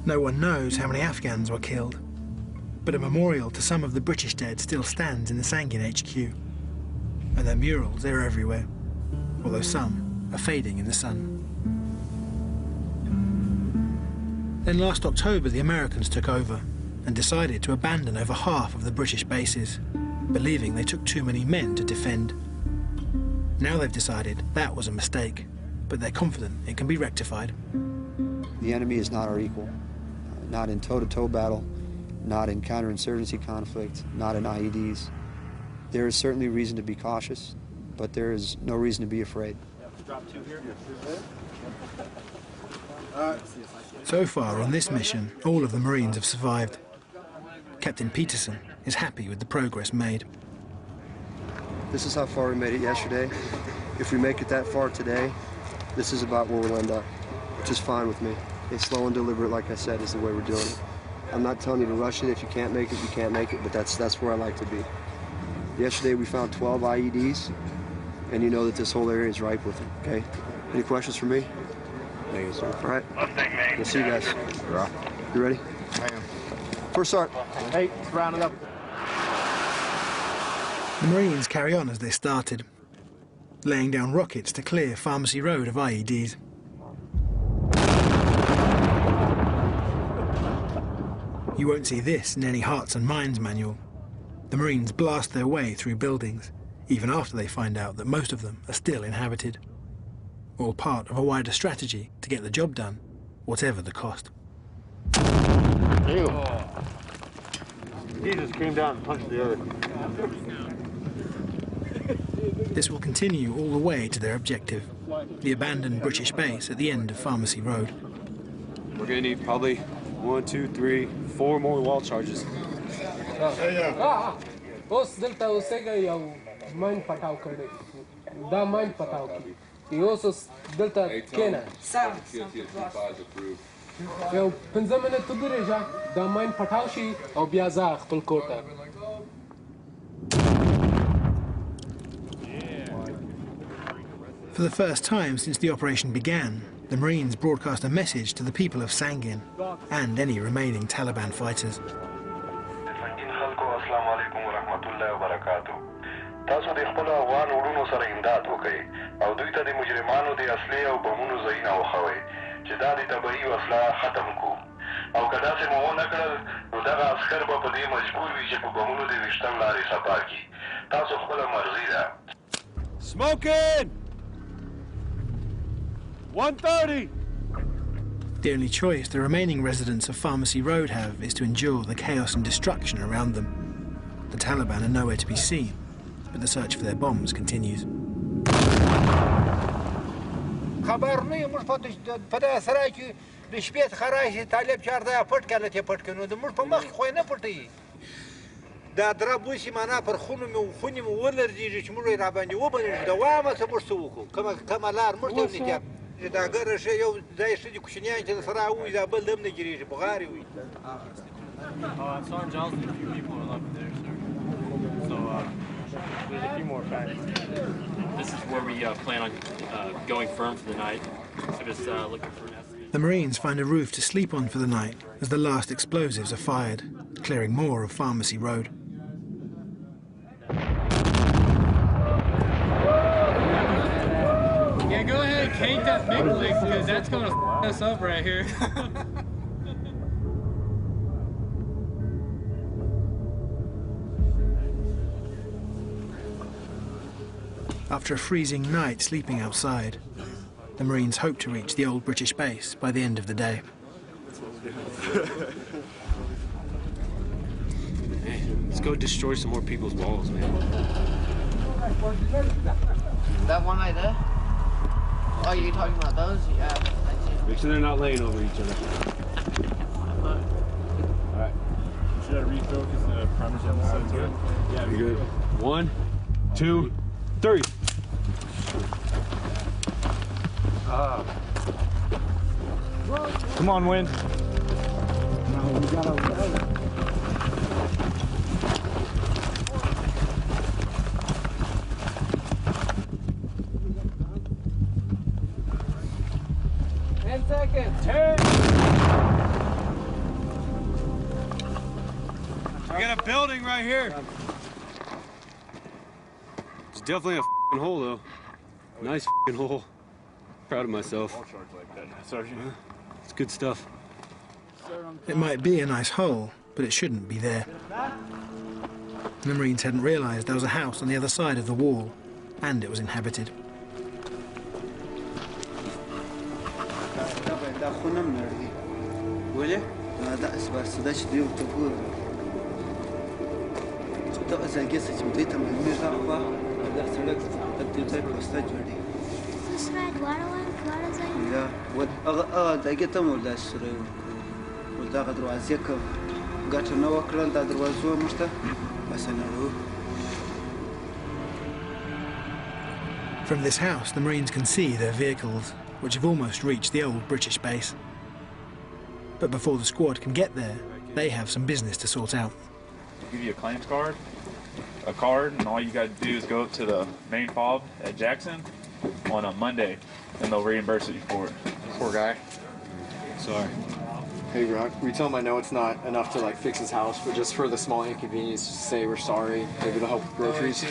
No one knows how many Afghans were killed, but a memorial to some of the British dead still stands in the Sangin HQ. And their murals, they're everywhere, although some are fading in the sun. Then last October, the Americans took over and decided to abandon over half of the British bases, believing they took too many men to defend. Now they've decided that was a mistake, but they're confident it can be rectified. The enemy is not our equal, not in toe-to-toe battle, not in counterinsurgency conflict, not in IEDs. There is certainly reason to be cautious, but there is no reason to be afraid. So far on this mission, all of the Marines have survived. Captain Peterson is happy with the progress made. This is how far we made it yesterday. If we make it that far today, this is about where we'll end up, which is fine with me. It's slow and deliberate, like I said, is the way we're doing it. I'm not telling you to rush it. If you can't make it, you can't make it, but that's where I like to be. Yesterday we found 12 IEDs, and you know that this whole area is ripe with them, okay? Any questions for me? Thank you, sir. All right. We'll see you guys. You ready? I am. First start. Hey, round it up. The Marines carry on as they started, laying down rockets to clear Pharmacy Road of IEDs. You won't see this in any Hearts and Minds manual. The Marines blast their way through buildings, even after they find out that most of them are still inhabited. All part of a wider strategy to get the job done, whatever the cost. Ew. He just came down and punched the other. This will continue all the way to their objective, the abandoned British base at the end of Pharmacy Road. We're gonna need probably 1, 2, 3, 4 more wall charges. For the first time since the operation began, the Marines broadcast a message to the people of Sangin and any remaining Taliban fighters. Smoking! 130! The only choice the remaining residents of Pharmacy Road have is to endure the chaos and destruction around them. The Taliban are nowhere to be seen, but the search for their bombs continues. Sergeant and a few people are left there, sir. So, there's a few more facts. This is where we plan on going firm for the night. So just looking for an estimate. The Marines find a roof to sleep on for the night as the last explosives are fired, clearing more of Pharmacy Road. Yeah, go ahead and cake that big leg, because that's going to f us up right here. After a freezing night sleeping outside, the Marines hope to reach the old British base by the end of the day. Hey, let's go destroy some more people's walls, man. That one right there? Oh, you're talking about those? Yeah, I see. Make sure they're not laying over each other. Alright. Should I refocus the primers on the side to it? Yeah, you're good. 1, 2, 3. Come on, Wind. No, we gotta. 10 seconds. 10. We got a building right here. It's definitely a f***ing hole, though. Nice f***ing hole. Proud of myself. It's good stuff. It might be a nice hole, but it shouldn't be there. The Marines hadn't realised there was a house on the other side of the wall, and it was inhabited. From this house, the Marines can see their vehicles, which have almost reached the old British base. But before the squad can get there, they have some business to sort out. Give you a claims card, and all you got to do is go up to the main fob at Jackson on a Monday, and they'll reimburse you for it. Poor guy. Sorry. Hey, Rock, we tell him I know it's not enough to like fix his house, but just for the small inconvenience, just say we're sorry, maybe to help with groceries.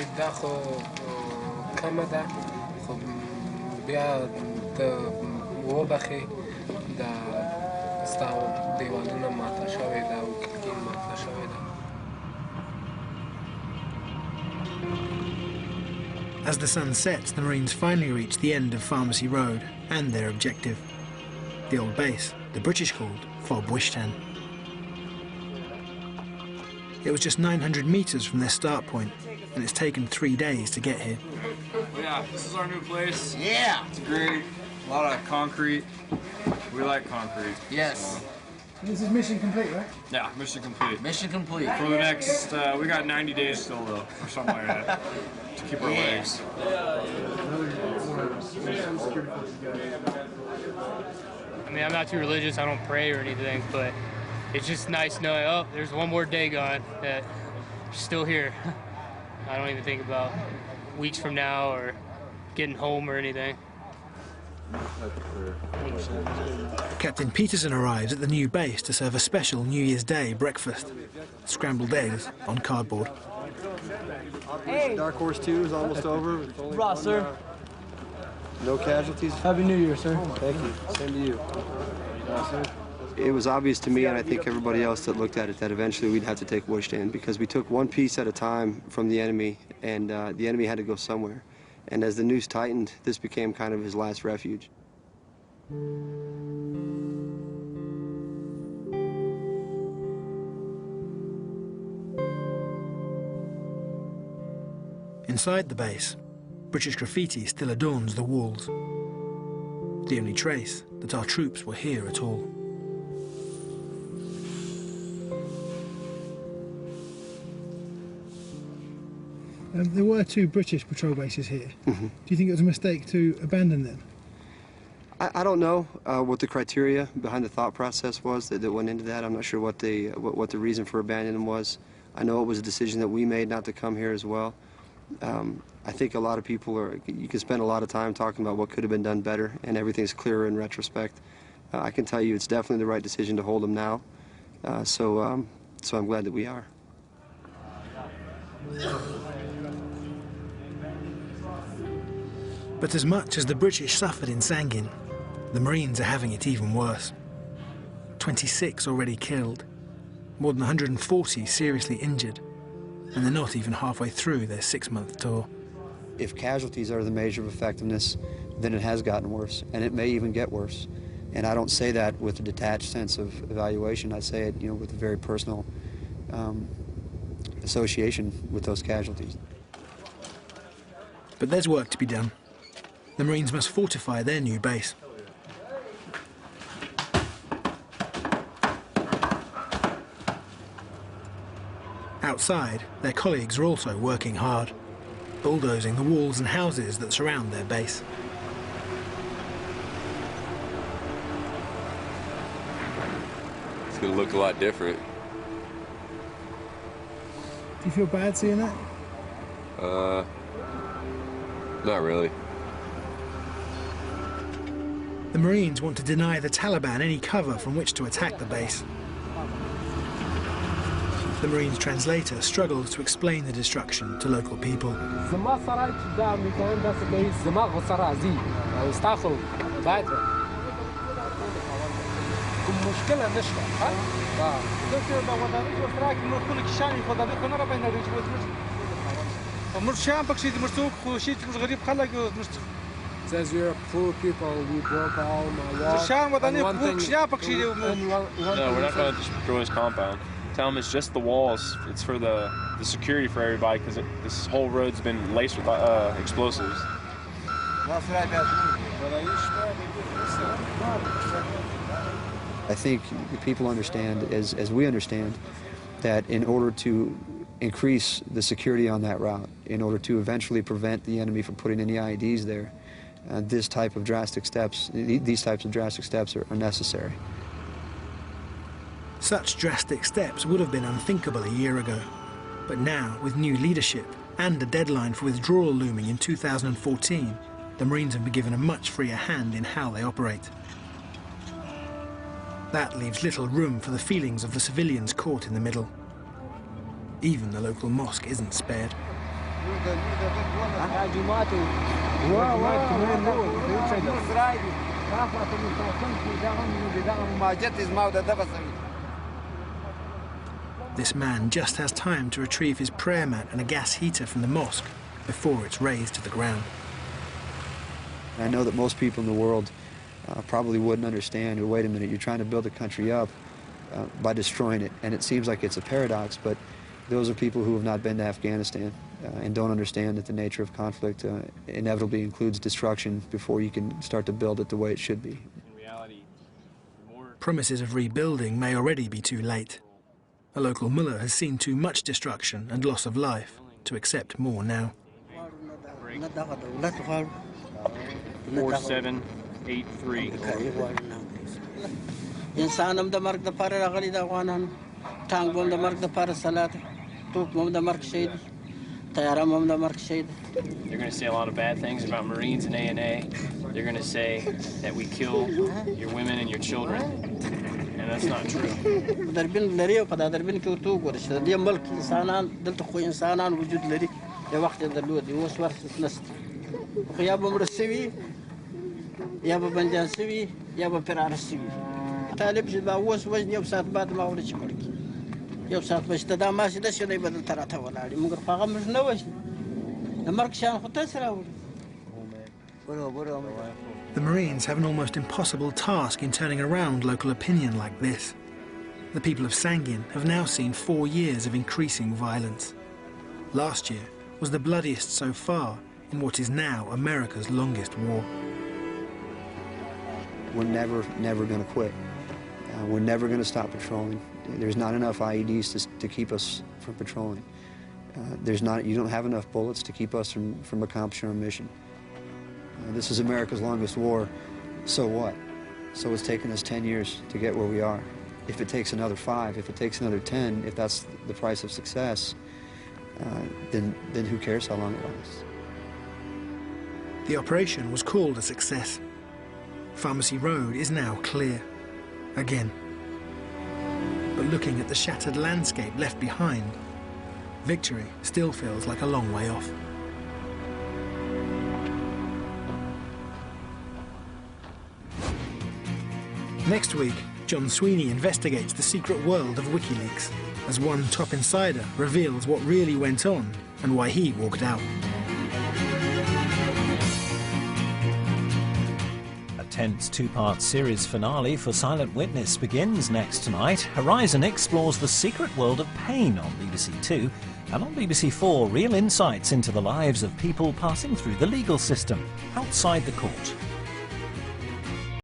As the sun sets, the Marines finally reach the end of Pharmacy Road and their objective, the old base the British called Fob Wishtan. It was just 900 metres from their start point, and it's taken 3 days to get here. Yeah, this is our new place. Yeah. It's great. A lot of concrete. We like concrete. Yes. This is mission complete, right? Yeah, mission complete. Mission complete. For the next, we got 90 days still, though, or something like that, to keep our legs. I mean, I'm not too religious, I don't pray or anything, but it's just nice knowing, oh, there's one more day gone, that you're still here. I don't even think about weeks from now or getting home or anything. Captain Peterson arrives at the new base to serve a special New Year's Day breakfast. Scrambled eggs on cardboard. Hey. Dark Horse 2 is almost over. Raw, sir. No casualties? Happy New Year, sir. Thank you. Same to you. It was obvious to me, and I think everybody else that looked at it, that eventually we'd have to take Wishtan because we took one piece at a time from the enemy, and the enemy had to go somewhere. And as the noose tightened, this became kind of his last refuge. Inside the base, British graffiti still adorns the walls. The only trace that our troops were here at all. There were 2 British patrol bases here. Mm-hmm. Do you think it was a mistake to abandon them? I don't know what the criteria behind the thought process was that went into that. I'm not sure what the reason for abandoning them was. I know it was a decision that we made not to come here as well. I think a lot of people you can spend a lot of time talking about what could have been done better, and everything's clearer in retrospect. I can tell you it's definitely the right decision to hold them now. So I'm glad that we are. But as much as the British suffered in Sangin, the Marines are having it even worse. 26 already killed, more than 140 seriously injured, and they're not even halfway through their 6-month tour. If casualties are the measure of effectiveness, then it has gotten worse, and it may even get worse. And I don't say that with a detached sense of evaluation. I say it, with a very personal association with those casualties. But there's work to be done. The Marines must fortify their new base. Outside, their colleagues are also working hard, bulldozing the walls and houses that surround their base. It's going to look a lot different. Do you feel bad seeing that? Not really. The Marines want to deny the Taliban any cover from which to attack the base. The Marines' translator struggles to explain the destruction to local people. Says you're poor people, we broke all my walls. No, we're not going to destroy his compound. Tell him it's just the walls. It's for the security for everybody, because this whole road's been laced with explosives. I think people understand, as we understand, that in order to increase the security on that route, in order to eventually prevent the enemy from putting any IEDs there, these types of drastic steps are necessary. Such drastic steps would have been unthinkable a year ago. But now, with new leadership and a deadline for withdrawal looming in 2014, the Marines have been given a much freer hand in how they operate. That leaves little room for the feelings of the civilians caught in the middle. Even the local mosque isn't spared. This man just has time to retrieve his prayer mat and a gas heater from the mosque before it's razed to the ground. I know that most people in the world probably wouldn't understand, or wait a minute, you're trying to build a country up by destroying it. And it seems like it's a paradox, but those are people who have not been to Afghanistan and don't understand that the nature of conflict inevitably includes destruction before you can start to build it the way it should be. In reality, Promises of rebuilding may already be too late. A local mullah has seen too much destruction and loss of life to accept more now. 4783. İnsanım da mark da para ragali da vanan, tangom da mark da para salat, tupmom da mark şeydi, tayaramom da mark şeydi. They're going to say a lot of bad things about Marines and ANA. They're going to say that we kill your women and your children, and that's not true. Darbin lariyo kada darbin kutu gorish. Diya malk insanan dalta khoy insanan wujud lari. Ya waqt daludi waswar nast. Khiyab mursiwi, ya banjan siwi, ya pirar siwi. طالب جدا وس يوم ساعات بعد ما ولد شمرك يوم ساعات باش تدا ماشي دا شنو يبدل تراته ولا علي مقر فاغم مش نوش نمرك شان خطسرا. The Marines have an almost impossible task in turning around local opinion like this. The people of Sangin have now seen 4 years of increasing violence. Last year was the bloodiest so far in what is now America's longest war. We're never going to quit. We're never going to stop patrolling. There's not enough IEDs to keep us from patrolling. You don't have enough bullets to keep us from accomplishing our mission. This is America's longest war. So what? So it's taken us 10 years to get where we are. If it takes another 5, if it takes another 10, if that's the price of success, then who cares how long it lasts? The operation was called a success. Pharmacy Road is now clear, again. But looking at the shattered landscape left behind, victory still feels like a long way off. Next week, John Sweeney investigates the secret world of WikiLeaks as one top insider reveals what really went on and why he walked out. Tense two-part series finale for Silent Witness begins next night. Horizon explores the secret world of pain on BBC Two, and on BBC Four, real insights into the lives of people passing through the legal system outside the court.